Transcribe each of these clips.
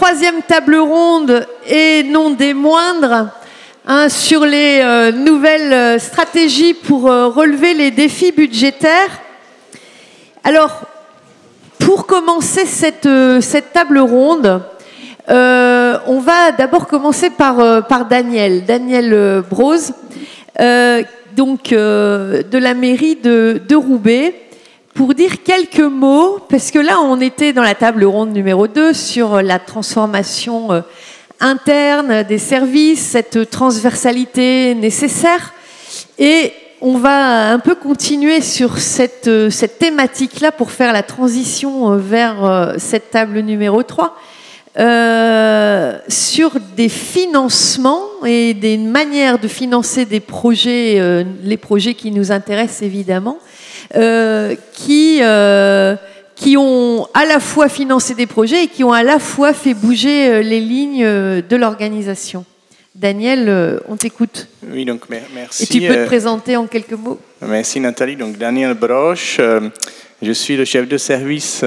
troisième table ronde, et non des moindres, sur les nouvelles stratégies pour relever les défis budgétaires. Alors, pour commencer cette table ronde, on va d'abord commencer par Daniel Broz, de la mairie de Roubaix, pour dire quelques mots, parce que là, on était dans la table ronde numéro 2 sur la transformation interne des services, cette transversalité nécessaire. Et on va un peu continuer sur cette thématique-là pour faire la transition vers cette table numéro 3. Sur des financements et des manières de financer des projets, les projets qui nous intéressent évidemment, qui ont à la fois financé des projets et qui ont à la fois fait bouger les lignes de l'organisation. Daniel, on t'écoute. Oui, donc merci. Et tu peux te présenter en quelques mots. Merci Nathalie. Donc Daniel Broz, je suis le chef de service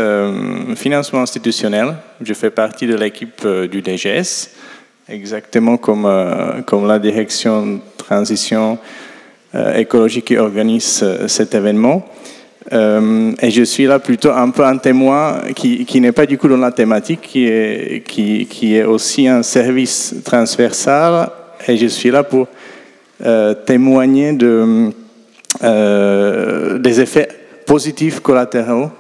financement institutionnel. Je fais partie de l'équipe du DGS, exactement comme la direction transition écologique qui organise cet événement. Et je suis là plutôt un peu un témoin qui n'est pas du coup dans la thématique, qui est aussi un service transversal, et je suis là pour témoigner des effets positifs collatéraux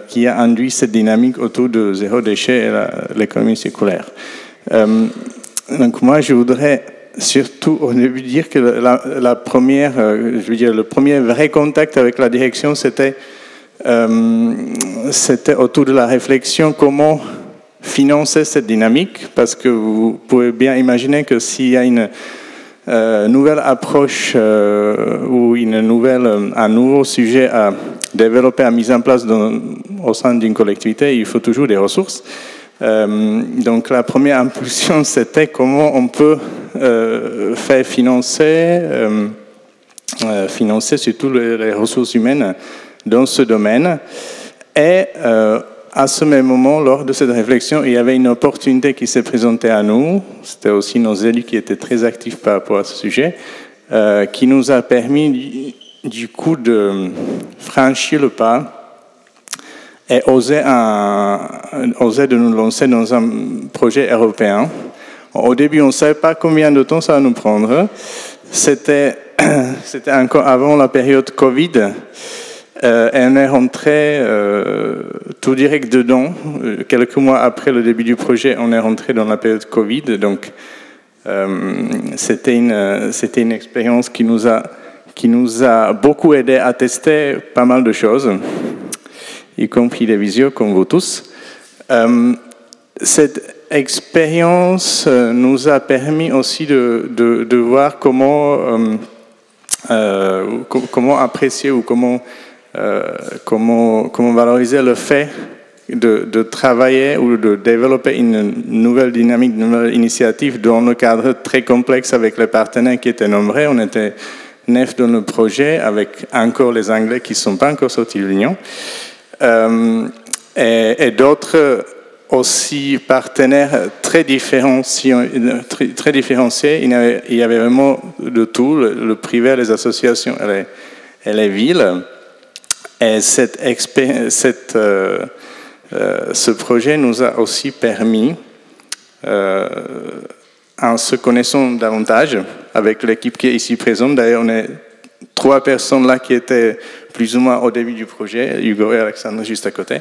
qui a induit cette dynamique autour de zéro déchet et l'économie circulaire. Donc moi, je voudrais surtout au début dire que le premier vrai contact avec la direction, c'était autour de la réflexion comment financer cette dynamique, parce que vous pouvez bien imaginer que s'il y a une nouvelle approche ou un nouveau sujet à développer, à mise en place au sein d'une collectivité, il faut toujours des ressources. Donc la première impulsion, c'était comment on peut faire financer surtout les ressources humaines dans ce domaine. Et à ce même moment, lors de cette réflexion, il y avait une opportunité qui s'est présentée à nous. C'était aussi nos élus qui étaient très actifs par rapport à ce sujet, qui nous a permis du coup de franchir le pas et oser de nous lancer dans un projet européen. Au début, on ne savait pas combien de temps ça va nous prendre. C'était encore avant la période Covid. Et on est rentré tout direct dedans. Quelques mois après le début du projet, on est rentré dans la période Covid. Donc, c'était une expérience qui nous a beaucoup aidé à tester pas mal de choses, y compris les visios, comme vous tous. Cette expérience nous a permis aussi de voir comment apprécier ou comment valoriser le fait de travailler ou de développer une nouvelle dynamique, une nouvelle initiative dans le cadre très complexe avec les partenaires qui étaient nombreux. On était 9 dans le projet, avec encore les Anglais qui ne sont pas encore sortis de l'Union. Et d'autres aussi partenaires très différenciés. Il y avait vraiment de tout, le privé, les associations et les villes. Et ce projet nous a aussi permis, en se connaissant davantage avec l'équipe qui est ici présente, d'ailleurs on est 3 personnes là qui étaient plus ou moins au début du projet, Hugo et Alexandre juste à côté,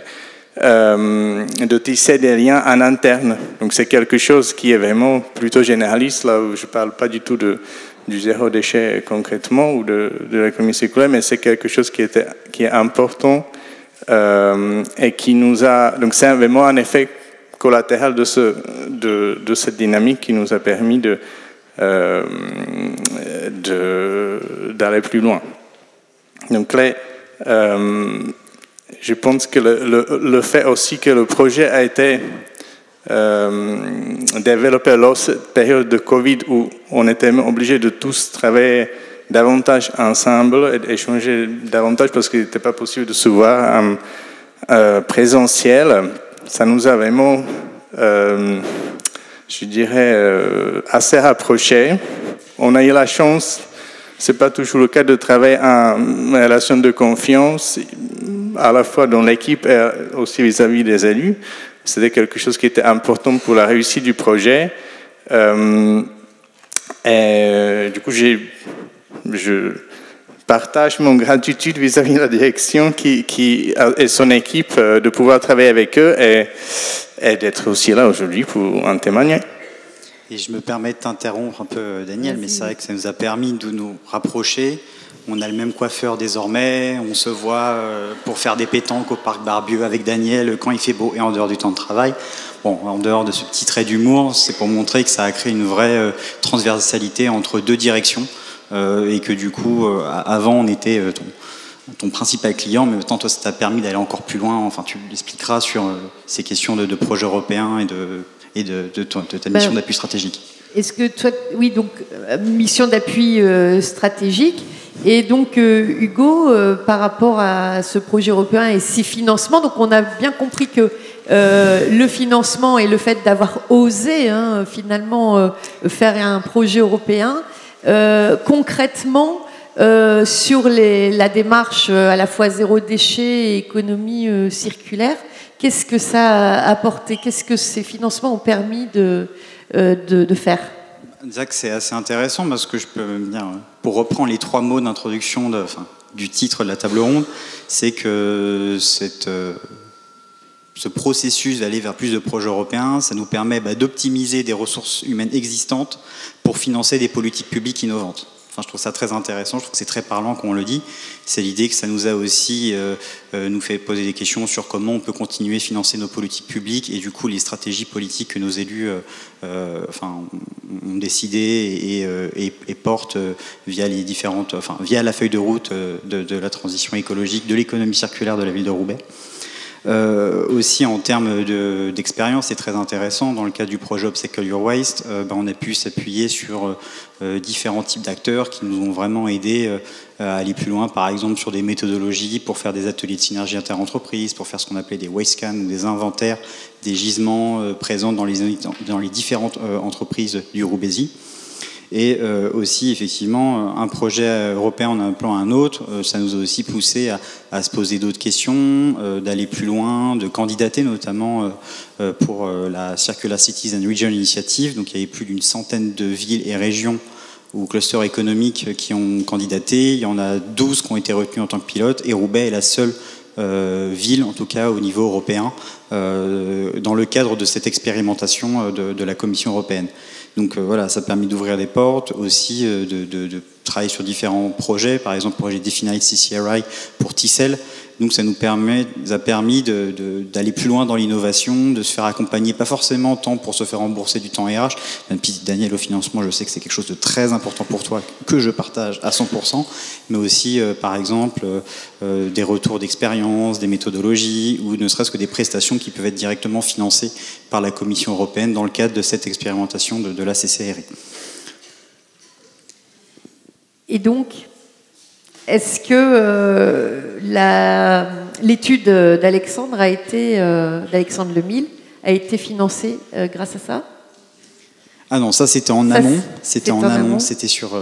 de tisser des liens en interne. Donc c'est quelque chose qui est vraiment plutôt généraliste, là où je ne parle pas du tout du zéro déchet concrètement ou de l'économie circulaire, mais c'est quelque chose qui est important et qui nous a... Donc c'est vraiment un effet collatéral de cette dynamique qui nous a permis d'aller plus loin. Donc là, je pense que le fait aussi que le projet a été développé lors de cette période de Covid où on était obligé de tous travailler davantage ensemble et d'échanger davantage parce qu'il n'était pas possible de se voir en présentiel, ça nous a vraiment je dirais, assez rapprochés. On a eu la chance, c'est pas toujours le cas, de travailler en relation de confiance, à la fois dans l'équipe et aussi vis-à-vis des élus. C'était quelque chose qui était important pour la réussite du projet. Et du coup, je partage mon gratitude vis-à-vis de la direction et son équipe de pouvoir travailler avec eux et d'être aussi là aujourd'hui pour en témoigner. Et je me permets de t'interrompre un peu, Daniel, mais c'est vrai que ça nous a permis de nous rapprocher. On a le même coiffeur désormais, on se voit pour faire des pétanques au parc Barbieux avec Daniel quand il fait beau et en dehors du temps de travail. Bon, en dehors de ce petit trait d'humour, c'est pour montrer que ça a créé une vraie transversalité entre deux directions et que du coup, avant on était ton principal client, mais maintenant toi ça t'a permis d'aller encore plus loin. Enfin, tu l'expliqueras sur ces questions de projets européens et de ta mission d'appui stratégique. Est-ce que toi, oui, donc mission d'appui stratégique, et donc Hugo, par rapport à ce projet européen et ses financements, donc on a bien compris que le financement et le fait d'avoir osé finalement faire un projet européen, concrètement sur la démarche à la fois zéro déchet et économie circulaire, qu'est-ce que ça a apporté? Qu'est-ce que ces financements ont permis de faire? Zach, c'est assez intéressant parce que je peux dire, pour reprendre les trois mots d'introduction du titre de la table ronde, c'est que ce processus d'aller vers plus de projets européens, ça nous permet d'optimiser des ressources humaines existantes pour financer des politiques publiques innovantes. Enfin, je trouve ça très intéressant, je trouve que c'est très parlant quand on le dit. C'est l'idée que ça nous a aussi nous fait poser des questions sur comment on peut continuer à financer nos politiques publiques et du coup les stratégies politiques que nos élus ont décidé et portent via la feuille de route de la transition écologique, de l'économie circulaire de la ville de Roubaix. Aussi en termes d'expérience, c'est très intéressant. Dans le cadre du projet Upcycle Your Waste, on a pu s'appuyer sur différents types d'acteurs qui nous ont vraiment aidés à aller plus loin, par exemple sur des méthodologies pour faire des ateliers de synergie interentreprises, pour faire ce qu'on appelait des waste scans, des inventaires des gisements présents dans les différentes entreprises du Roubaisy. Et aussi, effectivement, un projet européen en appelant un autre, ça nous a aussi poussé à se poser d'autres questions, d'aller plus loin, de candidater notamment pour la Circular Cities and Region Initiative. Donc il y avait plus d'une centaine de villes et régions ou clusters économiques qui ont candidaté. Il y en a 12 qui ont été retenus en tant que pilotes, et Roubaix est la seule ville, en tout cas au niveau européen, dans le cadre de cette expérimentation de la Commission européenne. Donc voilà, ça a permis d'ouvrir des portes, aussi de travailler sur différents projets, par exemple le projet Definite CCRI pour Tissel. Donc ça nous a permis d'aller plus loin dans l'innovation, de se faire accompagner, pas forcément tant pour se faire rembourser du temps RH, même puis Daniel, au financement, je sais que c'est quelque chose de très important pour toi, que je partage à 100%, mais aussi par exemple des retours d'expérience, des méthodologies, ou ne serait-ce que des prestations qui peuvent être directement financées par la Commission européenne dans le cadre de cette expérimentation de la CCRI. Et donc, est-ce que l'étude d'Alexandre d'Alexandre Lemille a été financée grâce à ça? Ah non, ça c'était en amont. C'était en amont, c'était sur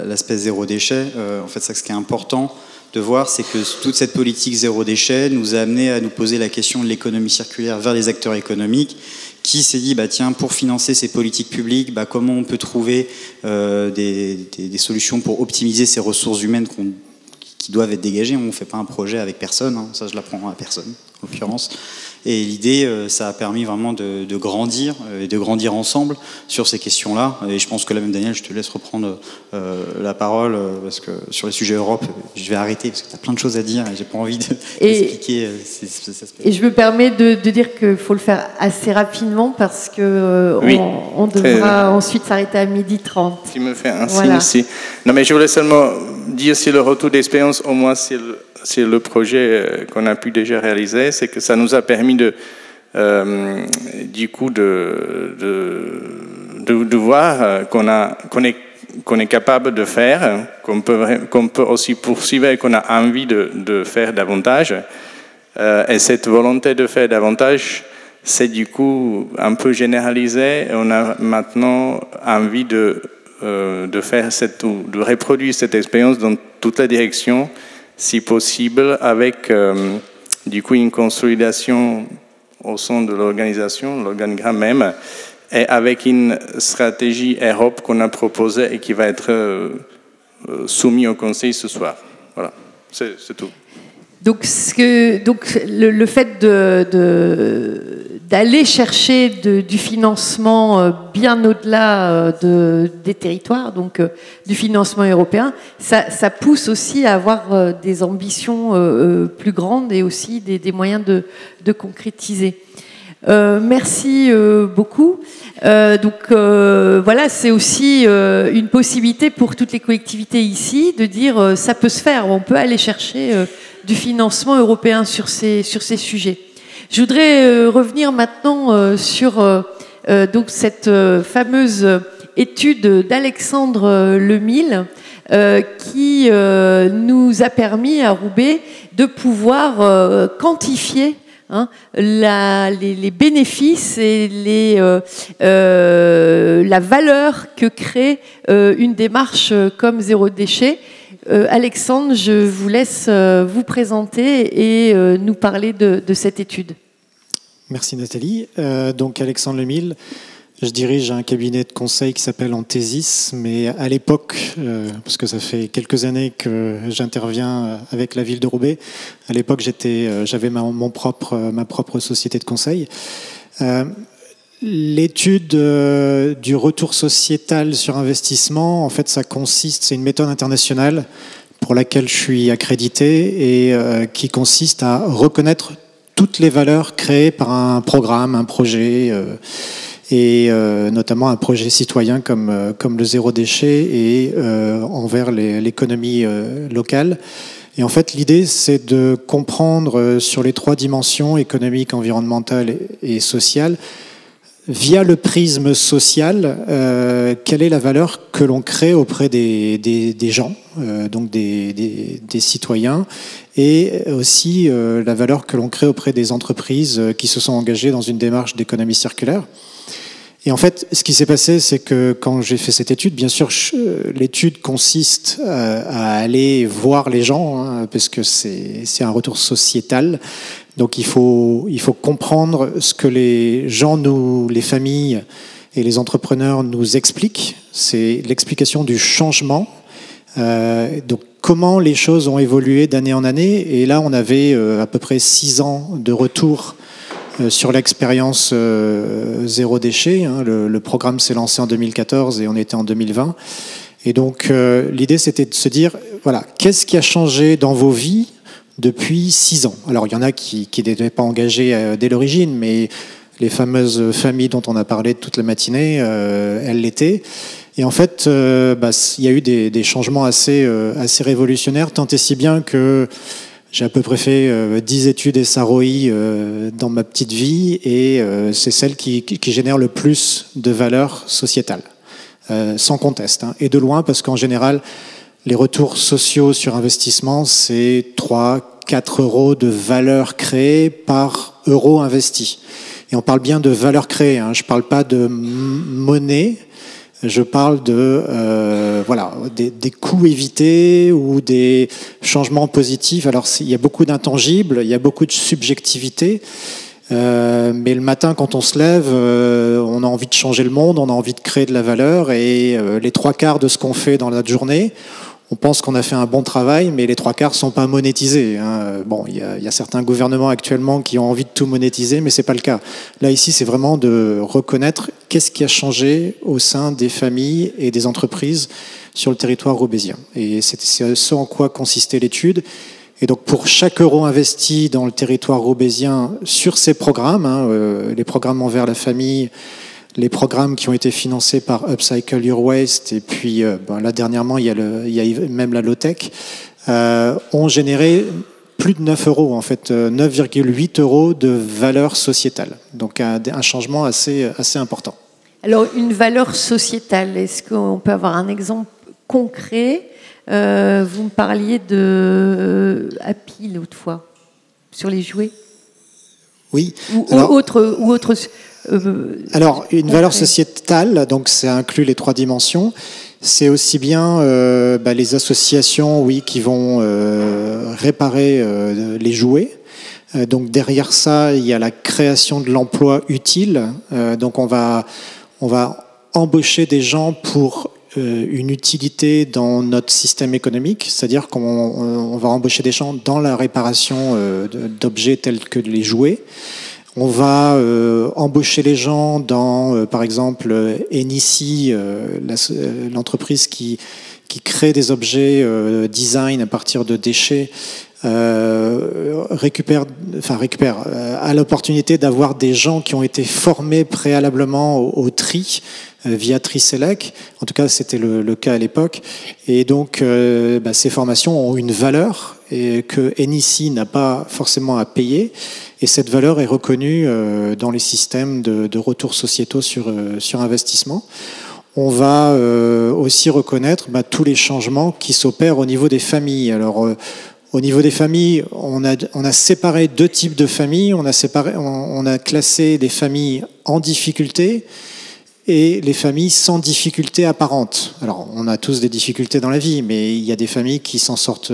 l'aspect zéro déchet. En fait, ça, ce qui est important de voir, c'est que toute cette politique zéro déchet nous a amené à nous poser la question de l'économie circulaire vers les acteurs économiques, qui s'est dit, tiens, pour financer ces politiques publiques, comment on peut trouver des solutions pour optimiser ces ressources humaines qui doivent être dégagées. On ne fait pas un projet avec personne, ça je l'apprends à personne, en l'occurrence. Et l'idée, ça a permis vraiment de grandir, et de grandir ensemble sur ces questions-là. Et je pense que là même, Daniel, je te laisse reprendre la parole, parce que sur les sujets Europe, je vais arrêter, parce que tu as plein de choses à dire, et j'ai pas envie d'expliquer ces aspects. Et je me permets de dire qu'il faut le faire assez rapidement, parce que oui, on devra ensuite s'arrêter à 12h30. Tu me fais un signe ici. Non, mais je voulais seulement dire, si le retour d'expérience, au moins c'est le projet qu'on a pu déjà réaliser, c'est que ça nous a permis du coup de voir qu'on est capable de faire, qu'on peut aussi poursuivre et qu'on a envie de faire davantage. Et cette volonté de faire davantage c'est du coup un peu généralisé. On a maintenant envie de faire de reproduire cette expérience dans toute la direction, si possible, avec du coup une consolidation au sein de l'organisation, l'organigramme même, et avec une stratégie Europe qu'on a proposée et qui va être soumise au Conseil ce soir. Voilà, c'est tout. Donc, le fait d'aller chercher du financement bien au-delà des territoires, donc du financement européen, ça pousse aussi à avoir des ambitions plus grandes et aussi des moyens de concrétiser. Merci beaucoup. Voilà, c'est aussi une possibilité pour toutes les collectivités ici de dire ça peut se faire, on peut aller chercher du financement européen sur ces sujets. Je voudrais revenir maintenant sur donc cette fameuse étude d'Alexandre Lemille qui nous a permis à Roubaix de pouvoir quantifier les bénéfices et la valeur que crée une démarche comme Zéro Déchet. Alexandre, je vous laisse vous présenter et nous parler de cette étude. Merci Nathalie. Donc Alexandre Lemille, je dirige un cabinet de conseil qui s'appelle Anthesis, mais à l'époque, parce que ça fait quelques années que j'interviens avec la ville de Roubaix, à l'époque j'avais ma propre société de conseil. L'étude du retour sociétal sur investissement, en fait, c'est une méthode internationale pour laquelle je suis accrédité et qui consiste à reconnaître toutes les valeurs créées par un programme, un projet, et notamment un projet citoyen comme le zéro déchet et envers l'économie locale. Et en fait, l'idée, c'est de comprendre sur les 3 dimensions, économique, environnementale et sociale, via le prisme social, quelle est la valeur que l'on crée auprès des gens, donc des citoyens, et aussi la valeur que l'on crée auprès des entreprises qui se sont engagées dans une démarche d'économie circulaire. Et en fait, ce qui s'est passé, c'est que quand j'ai fait cette étude, bien sûr, l'étude consiste à aller voir les gens, parce que c'est un retour sociétal. Donc il faut comprendre ce que les gens, les familles et les entrepreneurs nous expliquent. C'est l'explication du changement. Donc comment les choses ont évolué d'année en année. Et là, on avait à peu près 6 ans de retour sur l'expérience zéro déchet. Le programme s'est lancé en 2014 et on était en 2020. Et donc l'idée, c'était de se dire, voilà, qu'est-ce qui a changé dans vos vies depuis 6 ans. Alors, il y en a qui n'étaient pas engagés dès l'origine, mais les fameuses familles dont on a parlé toute la matinée, elles l'étaient. Et en fait, il y a eu des changements assez révolutionnaires, tant et si bien que j'ai à peu près fait 10 études SROI dans ma petite vie, et c'est celle qui génère le plus de valeur sociétale, sans conteste. Et de loin, parce qu'en général, les retours sociaux sur investissement, c'est 3-4 euros de valeur créée par euro investi. Et on parle bien de valeur créée, je ne parle pas de monnaie, je parle des coûts évités ou des changements positifs. Alors il y a beaucoup d'intangibles, il y a beaucoup de subjectivité, mais le matin quand on se lève, on a envie de changer le monde, on a envie de créer de la valeur, et les 3/4 de ce qu'on fait dans notre journée, on pense qu'on a fait un bon travail, mais les 3/4 sont pas monétisés. Bon, il y a certains gouvernements actuellement qui ont envie de tout monétiser, mais c'est pas le cas. Là, ici, c'est vraiment de reconnaître qu'est-ce qui a changé au sein des familles et des entreprises sur le territoire roubaisien. Et c'est ce en quoi consistait l'étude. Et donc, pour chaque euro investi dans le territoire roubaisien sur ces programmes, les programmes envers la famille, les programmes qui ont été financés par Upcycle Your Waste, et puis là dernièrement il y a même la Lotec, ont généré plus de 9 euros, en fait 9,8 euros de valeur sociétale. Donc un changement assez important. Alors une valeur sociétale, est-ce qu'on peut avoir un exemple concret? Vous me parliez de Happy l'autre fois, sur les jouets. Oui. Alors, une valeur sociétale, donc ça inclut les 3 dimensions. C'est aussi bien les associations, oui, qui vont réparer les jouets. Donc derrière ça, il y a la création de l'emploi utile. Donc on va embaucher des gens pour une utilité dans notre système économique, c'est-à-dire qu'on va embaucher des gens dans la réparation d'objets tels que les jouets. On va embaucher les gens dans, par exemple, Enici, l'entreprise qui crée des objets design à partir de déchets, récupère a l'opportunité d'avoir des gens qui ont été formés préalablement au tri via Triselec. En tout cas, c'était le cas à l'époque. Et donc, ces formations ont une valeur et que Enici n'a pas forcément à payer. Et cette valeur est reconnue dans les systèmes de retours sociétaux sur investissement. On va aussi reconnaître tous les changements qui s'opèrent au niveau des familles. Alors, au niveau des familles, on a séparé 2 types de familles. On a classé des familles en difficulté et les familles sans difficulté apparente. Alors, on a tous des difficultés dans la vie, mais il y a des familles qui s'en sortent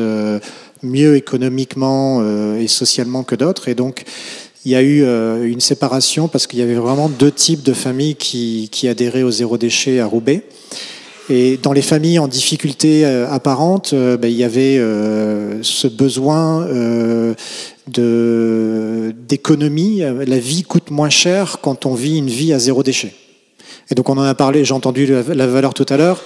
mieux économiquement et socialement que d'autres. Et donc, il y a eu une séparation parce qu'il y avait vraiment 2 types de familles qui adhéraient au zéro déchet à Roubaix. Et dans les familles en difficulté apparente, il y avait ce besoin d'économie. La vie coûte moins cher quand on vit une vie à zéro déchet. Et donc on en a parlé, j'ai entendu la valeur tout à l'heure.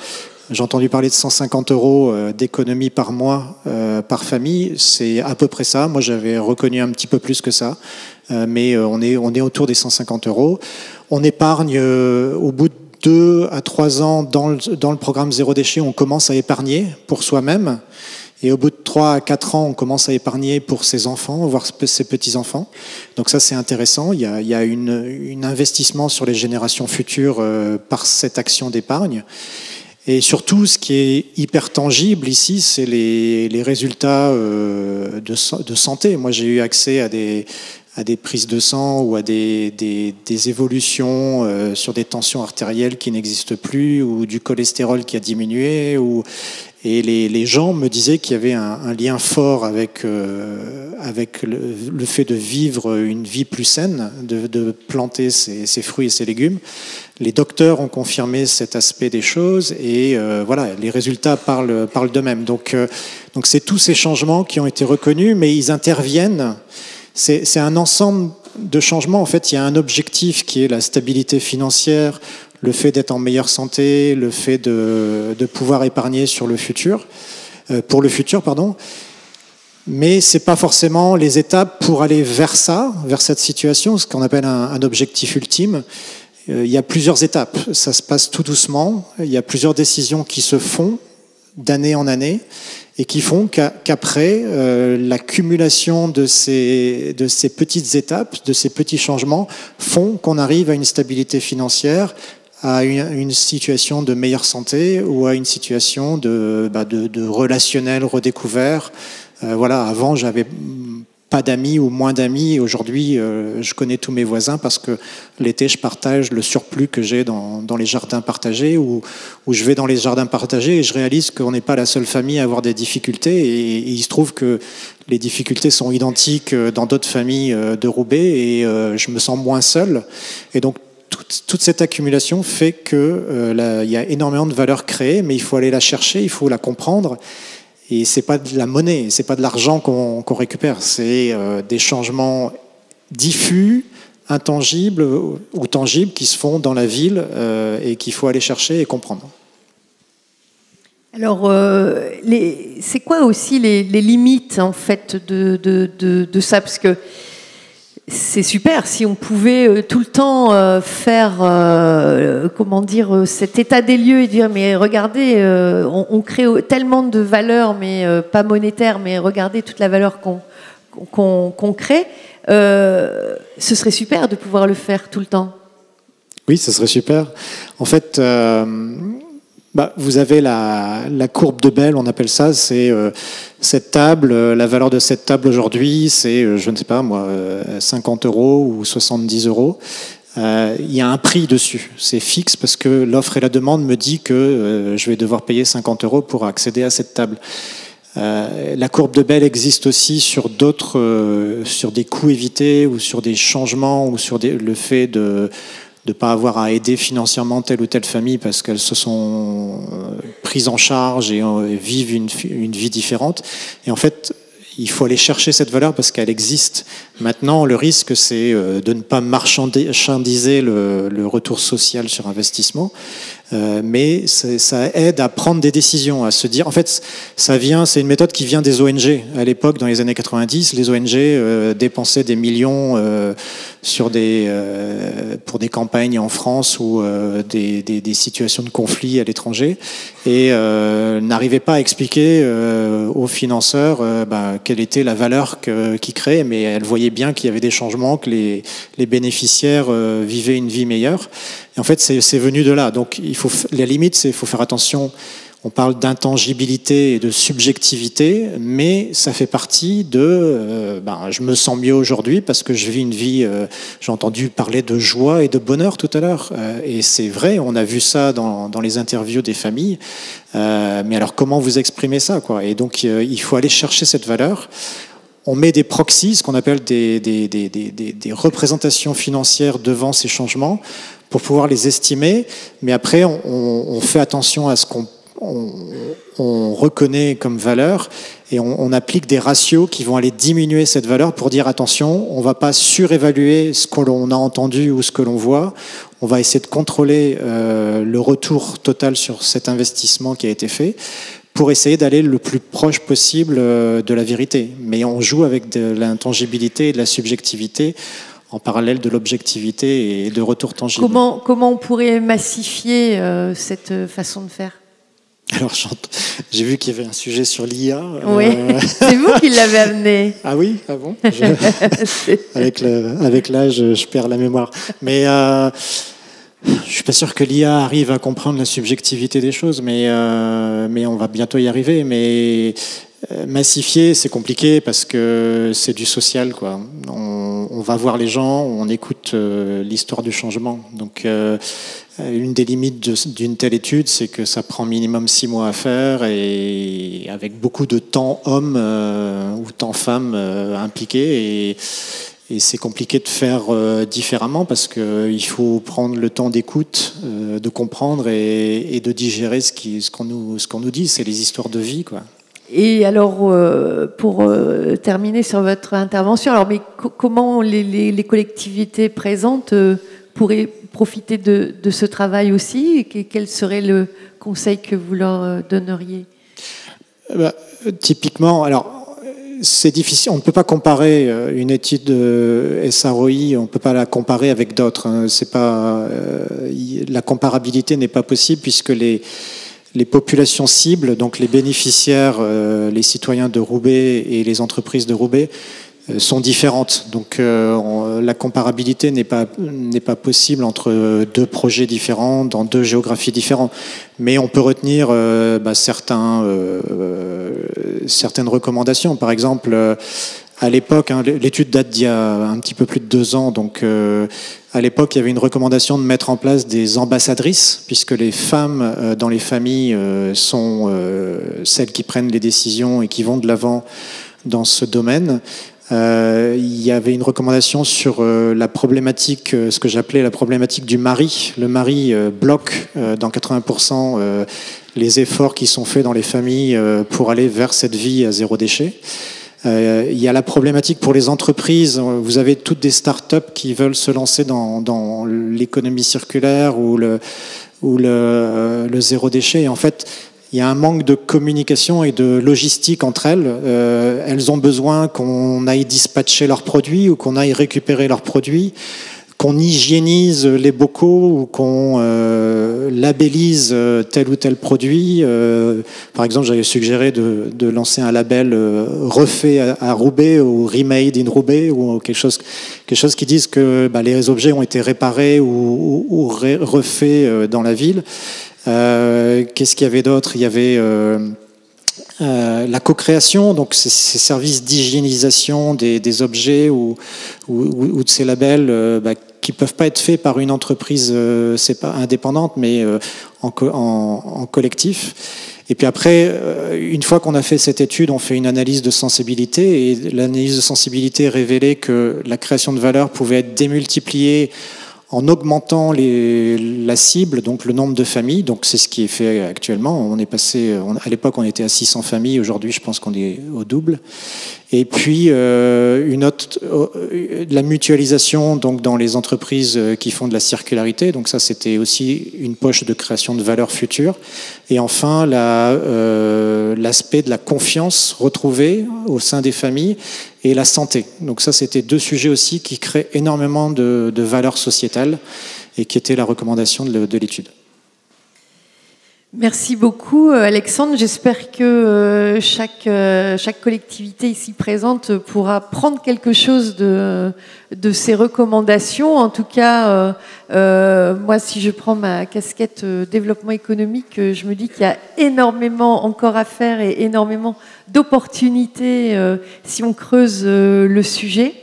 J'ai entendu parler de 150 € d'économie par mois par famille. C'est à peu près ça. Moi, j'avais reconnu un petit peu plus que ça. Mais on est autour des 150 €. On épargne au bout de 2 à 3 ans dans le programme Zéro Déchet, on commence à épargner pour soi-même. Et au bout de 3 à 4 ans, on commence à épargner pour ses enfants, voire ses petits-enfants. Donc ça, c'est intéressant. Il y a un investissement sur les générations futures par cette action d'épargne. Et surtout, ce qui est hyper tangible ici, c'est les résultats de santé. Moi, j'ai eu accès à des prises de sang ou à des évolutions sur des tensions artérielles qui n'existent plus, ou du cholestérol qui a diminué. Et les gens me disaient qu'il y avait un lien fort avec le fait de vivre une vie plus saine, de planter ses fruits et ses légumes. Les docteurs ont confirmé cet aspect des choses et voilà, les résultats parlent d'eux-mêmes. Donc c'est tous ces changements qui ont été reconnus, mais ils interviennent. C'est un ensemble de changements. En fait, il y a un objectif qui est la stabilité financière, le fait d'être en meilleure santé, le fait de pouvoir épargner pour le futur, Mais c'est pas forcément les étapes pour aller vers cette situation, ce qu'on appelle un objectif ultime. Il y a plusieurs étapes. Ça se passe tout doucement. Il y a plusieurs décisions qui se font d'année en année et qui font qu'après, l'accumulation de ces petites étapes, de ces petits changements, font qu'on arrive à une stabilité financière, à une situation de meilleure santé ou à une situation de relationnel redécouvert. Voilà, avant, j'avais pas d'amis ou moins d'amis. Aujourd'hui, je connais tous mes voisins parce que l'été, je partage le surplus que j'ai dans les jardins partagés ou je vais dans les jardins partagés et je réalise qu'on n'est pas la seule famille à avoir des difficultés et il se trouve que les difficultés sont identiques dans d'autres familles de Roubaix et je me sens moins seul. Et donc, toute cette accumulation fait qu'il y a énormément de valeur créée, mais il faut aller la chercher, il faut la comprendre. Et c'est pas de la monnaie, c'est pas de l'argent qu'on récupère, c'est des changements diffus, intangibles ou tangibles qui se font dans la ville et qu'il faut aller chercher et comprendre. Alors, c'est quoi aussi les limites en fait de ça, parce que c'est super si on pouvait tout le temps faire cet état des lieux et dire mais regardez, on crée tellement de valeur mais pas monétaire, mais regardez toute la valeur qu'on crée. Ce serait super de pouvoir le faire tout le temps. Oui, ce serait super. En fait, Vous avez la courbe de Bell, on appelle ça, c'est cette table, la valeur de cette table aujourd'hui, c'est, je ne sais pas moi, 50 € ou 70 €. Il y a un prix dessus, c'est fixe parce que l'offre et la demande me dit que je vais devoir payer 50 € pour accéder à cette table. La courbe de Bell existe aussi sur d'autres, sur des coûts évités ou sur des changements ou sur le fait de ne pas avoir à aider financièrement telle ou telle famille parce qu'elles se sont prises en charge et vivent une vie différente. Et en fait, il faut aller chercher cette valeur parce qu'elle existe. Maintenant, le risque, c'est de ne pas marchandiser le retour social sur investissement, mais ça aide à prendre des décisions, à se dire... En fait, c'est une méthode qui vient des ONG. À l'époque, dans les années 90, les ONG dépensaient des millions pour des campagnes en France ou des situations de conflit à l'étranger et n'arrivaient pas à expliquer aux financeurs quelle était la valeur qu'ils créaient, mais elles voyaient bien qu'il y avait des changements, que les bénéficiaires vivaient une vie meilleure. Et en fait, c'est venu de là. Donc, la limite, c'est qu'il faut faire attention. On parle d'intangibilité et de subjectivité, mais ça fait partie de... je me sens mieux aujourd'hui parce que je vis une vie... j'ai entendu parler de joie et de bonheur tout à l'heure. Et c'est vrai, on a vu ça dans les interviews des familles. Mais alors, comment vous exprimez ça, quoi ? Et donc, il faut aller chercher cette valeur. On met des proxies, ce qu'on appelle des représentations financières devant ces changements pour pouvoir les estimer. Mais après, on fait attention à ce qu'on reconnaît comme valeur et on applique des ratios qui vont aller diminuer cette valeur pour dire attention, on ne va pas surévaluer ce que l'on a entendu ou ce que l'on voit. On va essayer de contrôler le retour total sur cet investissement qui a été fait pour essayer d'aller le plus proche possible de la vérité. Mais on joue avec de l'intangibilité et de la subjectivité en parallèle de l'objectivité et de retour tangible. Comment on pourrait massifier cette façon de faire ? Alors, j'ai vu qu'il y avait un sujet sur l'IA. Oui, c'est vous qui l'avez amené. Ah oui, ah bon. Avec l'âge, je perds la mémoire. Mais je suis pas sûr que l'IA arrive à comprendre la subjectivité des choses, mais on va bientôt y arriver. Mais massifier, c'est compliqué parce que c'est du social, quoi. On va voir les gens, on écoute l'histoire du changement. Donc, une des limites d'une telle étude, c'est que ça prend minimum 6 mois à faire et avec beaucoup de temps homme ou temps femme impliqué. Et c'est compliqué de faire différemment parce qu'il faut prendre le temps d'écoute, de comprendre et de digérer ce qu'on nous dit. C'est les histoires de vie, quoi. Et alors, pour terminer sur votre intervention, mais comment les collectivités présentes pourraient profiter de ce travail aussi et quel serait le conseil que vous leur donneriez ? Typiquement, alors c'est difficile, on ne peut pas comparer une étude de SROI, on ne peut pas la comparer avec d'autres. Hein. La comparabilité n'est pas possible puisque les populations cibles, donc les bénéficiaires, les citoyens de Roubaix et les entreprises de Roubaix, sont différentes. Donc la comparabilité n'est pas possible entre deux projets différents, dans deux géographies différentes. Mais on peut retenir certaines recommandations. Par exemple, à l'époque, l'étude date d'il y a un petit peu plus de 2 ans, donc à l'époque, il y avait une recommandation de mettre en place des ambassadrices, puisque les femmes dans les familles sont celles qui prennent les décisions et qui vont de l'avant dans ce domaine. Il y avait une recommandation sur la problématique, ce que j'appelais la problématique du mari. Le mari bloque dans 80% les efforts qui sont faits dans les familles pour aller vers cette vie à 0 déchet. Il y a la problématique pour les entreprises. Vous avez toutes des start-up qui veulent se lancer dans l'économie circulaire ou le 0 déchet. Et en fait, il y a un manque de communication et de logistique entre elles. Elles ont besoin qu'on aille dispatcher leurs produits ou qu'on aille récupérer leurs produits, qu'on hygiénise les bocaux ou qu'on labellise tel ou tel produit. Par exemple, j'avais suggéré de lancer un label refait à Roubaix ou remade in Roubaix ou quelque chose qui dise que les objets ont été réparés ou refaits dans la ville. Qu'est-ce qu'il y avait d'autre? Il y avait la co-création, donc ces services d'hygiénisation des objets ou de ces labels qui peuvent pas être faits par une entreprise c'est pas indépendante, mais en collectif. Et puis après, une fois qu'on a fait cette étude, on fait une analyse de sensibilité, et l'analyse de sensibilité révélait que la création de valeur pouvait être démultipliée en augmentant la cible, donc le nombre de familles. Donc c'est ce qui est fait actuellement. On est passé, à l'époque on était à 600 familles, aujourd'hui je pense qu'on est au double. Et puis la mutualisation donc dans les entreprises qui font de la circularité. Donc ça c'était aussi une poche de création de valeur future. Et enfin l'aspect de la confiance retrouvée au sein des familles et la santé. Donc ça c'était deux sujets aussi qui créent énormément de valeur sociétale et qui étaient la recommandation de l'étude. Merci beaucoup Alexandre. J'espère que chaque collectivité ici présente pourra prendre quelque chose de ces recommandations. En tout cas, moi si je prends ma casquette développement économique, je me dis qu'il y a énormément encore à faire et énormément d'opportunités si on creuse le sujet.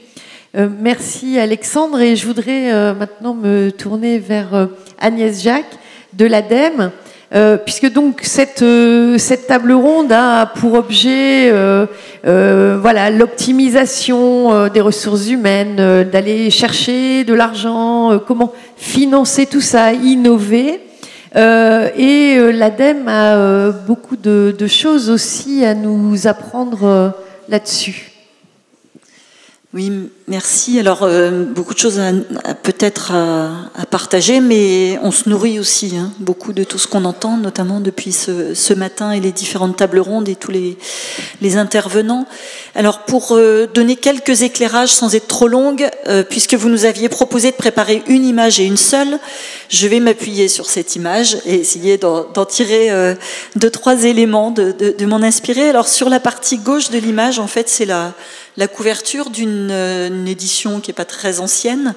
Merci Alexandre, et je voudrais maintenant me tourner vers Agnès Jacques de l'ADEME. Puisque donc cette table ronde a pour objet l'optimisation des ressources humaines, d'aller chercher de l'argent, comment financer tout ça, innover. Et l'ADEME a beaucoup de choses aussi à nous apprendre là-dessus. Oui, merci. Alors, beaucoup de choses peut-être à partager, mais on se nourrit aussi beaucoup de tout ce qu'on entend, notamment depuis ce matin et les différentes tables rondes et tous les intervenants. Alors, pour donner quelques éclairages sans être trop longue, puisque vous nous aviez proposé de préparer une image et une seule, je vais m'appuyer sur cette image et essayer d'en tirer 2-3 éléments, de m'en inspirer. Alors, sur la partie gauche de l'image, en fait, c'est la couverture d'une édition qui n'est pas très ancienne,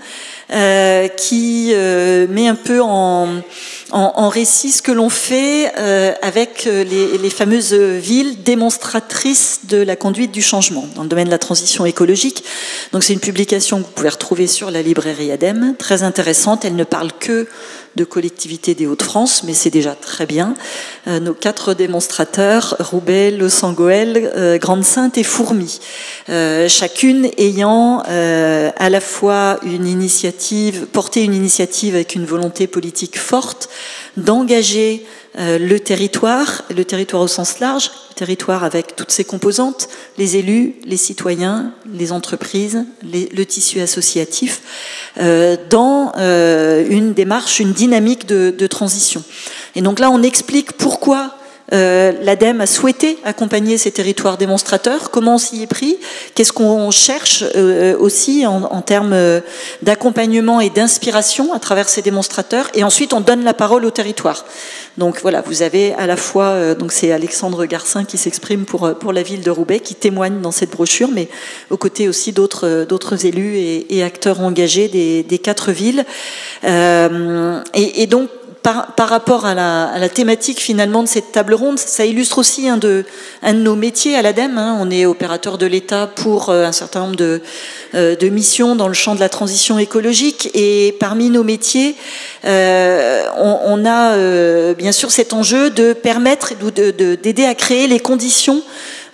qui met un peu en récit ce que l'on fait avec les fameuses villes démonstratrices de la conduite du changement dans le domaine de la transition écologique. Donc c'est une publication que vous pouvez retrouver sur la librairie ADEME, très intéressante. Elle ne parle que de collectivités des Hauts-de-France, mais c'est déjà très bien. Nos 4 démonstrateurs, Roubaix, Los-Angoël, Grande-Synthe et Fourmies, chacune ayant à la fois porté une initiative avec une volonté politique forte d'engager le territoire au sens large, le territoire avec toutes ses composantes, les élus, les citoyens, les entreprises, le tissu associatif, dans une démarche, une dynamique de transition. Et donc là, on explique pourquoi l'ADEME a souhaité accompagner ces territoires démonstrateurs, comment on s'y est pris, qu'est-ce qu'on cherche aussi en termes d'accompagnement et d'inspiration à travers ces démonstrateurs, et ensuite on donne la parole au territoire. Donc voilà, vous avez à la fois, donc c'est Alexandre Garcin qui s'exprime pour la ville de Roubaix, qui témoigne dans cette brochure, mais aux côtés aussi d'autres élus et acteurs engagés des 4 villes. Et donc, par rapport à la thématique finalement de cette table ronde, ça illustre aussi un de nos métiers à l'ADEME. On est opérateur de l'État pour un certain nombre de missions dans le champ de la transition écologique, et parmi nos métiers, on a bien sûr cet enjeu de permettre, d'aider à créer les conditions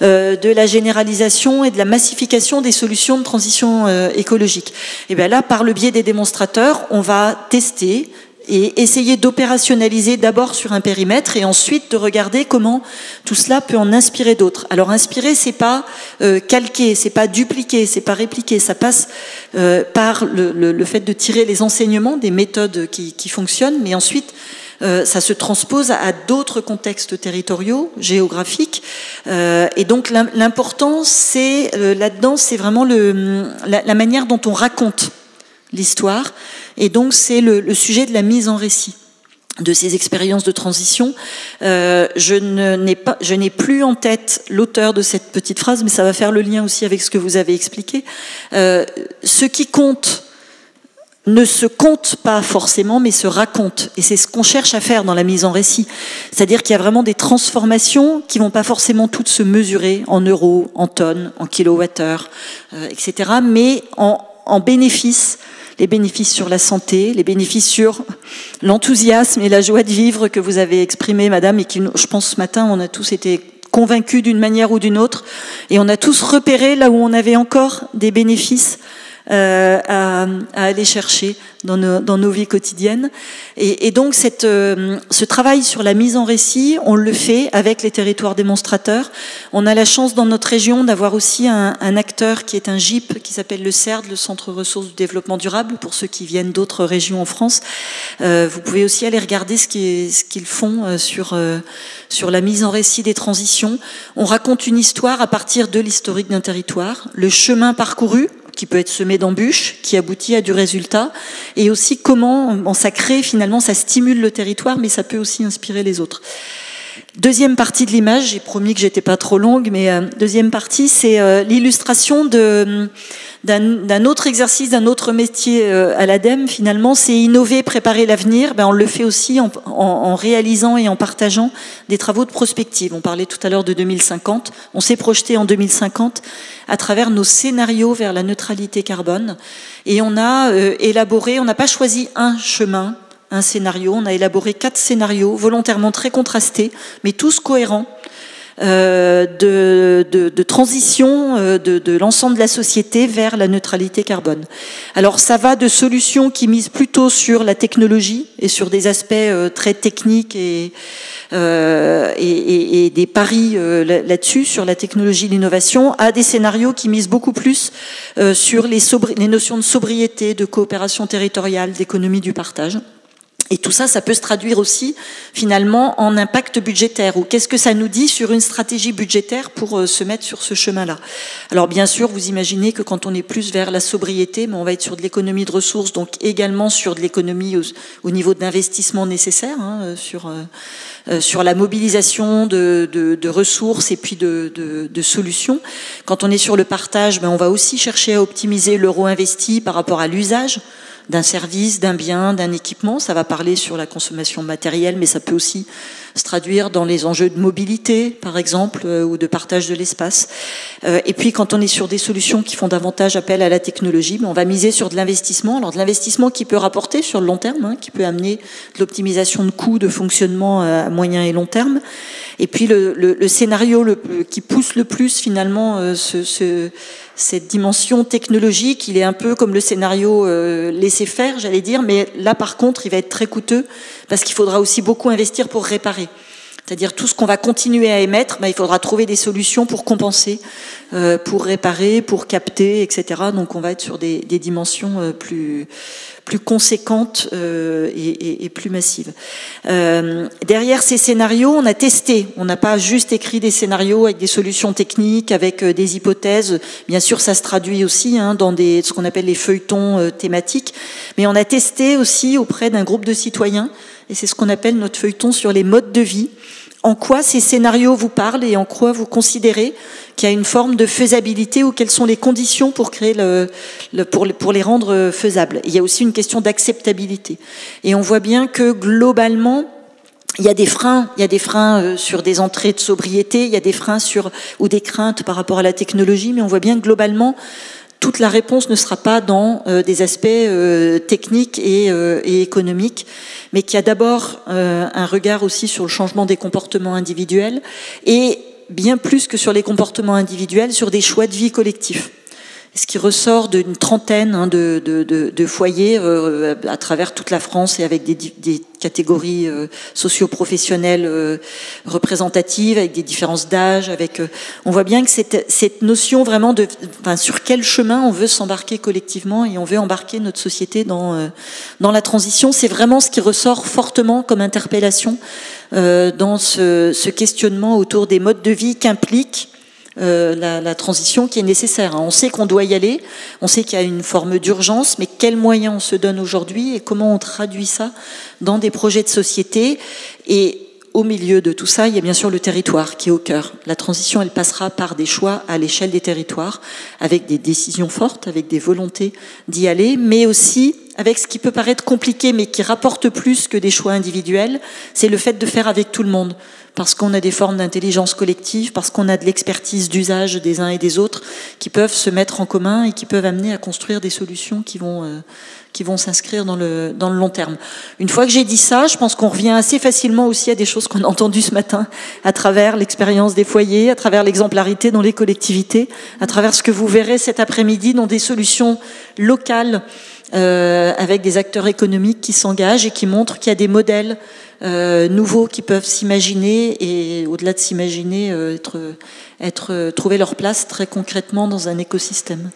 de la généralisation et de la massification des solutions de transition écologique. Et bien là, par le biais des démonstrateurs, on va tester et essayer d'opérationnaliser d'abord sur un périmètre, et ensuite de regarder comment tout cela peut en inspirer d'autres. Alors inspirer, c'est pas calquer, c'est pas dupliquer, c'est pas répliquer, ça passe par le fait de tirer les enseignements des méthodes qui fonctionnent, mais ensuite ça se transpose à d'autres contextes territoriaux, géographiques, et donc l'important, c'est là-dedans, c'est vraiment la manière dont on raconte l'histoire, et donc c'est le sujet de la mise en récit de ces expériences de transition. Je n'ai plus en tête l'auteur de cette petite phrase, mais ça va faire le lien aussi avec ce que vous avez expliqué. Ce qui compte ne se compte pas forcément, mais se raconte. Et c'est ce qu'on cherche à faire dans la mise en récit. C'est-à-dire qu'il y a vraiment des transformations qui vont pas forcément toutes se mesurer en euros, en tonnes, en kilowattheures, etc. Mais en bénéfices, les bénéfices sur la santé, les bénéfices sur l'enthousiasme et la joie de vivre que vous avez exprimé, madame, et qui, je pense, ce matin, on a tous été convaincus d'une manière ou d'une autre, et on a tous repéré là où on avait encore des bénéfices à aller chercher dans nos vies quotidiennes. Et donc ce travail sur la mise en récit, on le fait avec les territoires démonstrateurs. On a la chance dans notre région d'avoir aussi un acteur qui est un GIP qui s'appelle le CERD, le Centre Ressources du Développement Durable, pour ceux qui viennent d'autres régions en France. Vous pouvez aussi aller regarder ce qu'ils font sur la mise en récit des transitions. On raconte une histoire à partir de l'historique d'un territoire, le chemin parcouru, qui peut être semé d'embûches, qui aboutit à du résultat, et aussi comment ça crée, finalement, ça stimule le territoire, mais ça peut aussi inspirer les autres. Deuxième partie de l'image, j'ai promis que j'étais pas trop longue, mais deuxième partie, c'est l'illustration d'un autre exercice, d'un autre métier à l'ADEME. Finalement, c'est innover, préparer l'avenir. On le fait aussi en réalisant et en partageant des travaux de prospective. On parlait tout à l'heure de 2050. On s'est projeté en 2050 à travers nos scénarios vers la neutralité carbone. Et on a élaboré, on n'a pas choisi un chemin, un scénario, on a élaboré 4 scénarios volontairement très contrastés, mais tous cohérents, de transition de l'ensemble de la société vers la neutralité carbone. Alors ça va de solutions qui misent plutôt sur la technologie et sur des aspects très techniques et des paris là-dessus, sur la technologie, l'innovation, à des scénarios qui misent beaucoup plus sur les notions de sobriété, de coopération territoriale, d'économie du partage. Et tout ça, ça peut se traduire aussi, finalement, en impact budgétaire. Ou qu'est-ce que ça nous dit sur une stratégie budgétaire pour se mettre sur ce chemin-là? Alors, bien sûr, vous imaginez que quand on est plus vers la sobriété, mais on va être sur de l'économie de ressources, donc également sur de l'économie au niveau de l'investissement nécessaire, sur la mobilisation de ressources et puis de solutions. Quand on est sur le partage, on va aussi chercher à optimiser l'euro investi par rapport à l'usage d'un service, d'un bien, d'un équipement. Ça va parler sur la consommation matérielle, mais ça peut aussi se traduire dans les enjeux de mobilité, par exemple, ou de partage de l'espace. Et puis, quand on est sur des solutions qui font davantage appel à la technologie, on va miser sur de l'investissement. Alors, de l'investissement qui peut rapporter sur le long terme, qui peut amener de l'optimisation de coûts, de fonctionnement à moyen et long terme. Et puis, le scénario qui pousse le plus, finalement, cette dimension technologique, il est un peu comme le scénario laisser faire, j'allais dire, mais là, par contre, il va être très coûteux parce qu'il faudra aussi beaucoup investir pour réparer. C'est-à-dire tout ce qu'on va continuer à émettre, il faudra trouver des solutions pour compenser, pour réparer, pour capter, etc. Donc on va être sur des dimensions plus conséquentes et plus massives. Derrière ces scénarios, on a testé. On n'a pas juste écrit des scénarios avec des solutions techniques, avec des hypothèses. Bien sûr, ça se traduit aussi dans ce qu'on appelle les feuilletons thématiques. Mais on a testé aussi auprès d'un groupe de citoyens, et c'est ce qu'on appelle notre feuilleton sur les modes de vie. En quoi ces scénarios vous parlent et en quoi vous considérez qu'il y a une forme de faisabilité ou quelles sont les conditions pour créer pour les rendre faisables. Il y a aussi une question d'acceptabilité. Et on voit bien que globalement, il y a des freins sur des entrées de sobriété, il y a des freins ou des craintes par rapport à la technologie, mais on voit bien que globalement, toute la réponse ne sera pas dans des aspects techniques et économiques, mais qu'il y a d'abord un regard aussi sur le changement des comportements individuels et bien plus que sur les comportements individuels, sur des choix de vie collectifs. Ce qui ressort d'une trentaine de foyers à travers toute la France et avec des catégories socio-professionnelles représentatives, avec des différences d'âge. On voit bien que cette notion vraiment sur quel chemin on veut s'embarquer collectivement et on veut embarquer notre société dans la transition, c'est vraiment ce qui ressort fortement comme interpellation dans ce questionnement autour des modes de vie qu'implique la transition qui est nécessaire. On sait qu'on doit y aller, on sait qu'il y a une forme d'urgence, mais quels moyens on se donne aujourd'hui et comment on traduit ça dans des projets de société. Et au milieu de tout ça, il y a bien sûr le territoire qui est au cœur. La transition, elle passera par des choix à l'échelle des territoires, avec des décisions fortes, avec des volontés d'y aller, mais aussi avec ce qui peut paraître compliqué, mais qui rapporte plus que des choix individuels, c'est le fait de faire avec tout le monde. Parce qu'on a des formes d'intelligence collective, parce qu'on a de l'expertise d'usage des uns et des autres, qui peuvent se mettre en commun et qui peuvent amener à construire des solutions qui vont s'inscrire dans le long terme. Une fois que j'ai dit ça, je pense qu'on revient assez facilement aussi à des choses qu'on a entendues ce matin, à travers l'expérience des foyers, à travers l'exemplarité dans les collectivités, à travers ce que vous verrez cet après-midi dans des solutions locales, avec des acteurs économiques qui s'engagent et qui montrent qu'il y a des modèles nouveaux qui peuvent s'imaginer et, au-delà de s'imaginer, trouver leur place très concrètement dans un écosystème.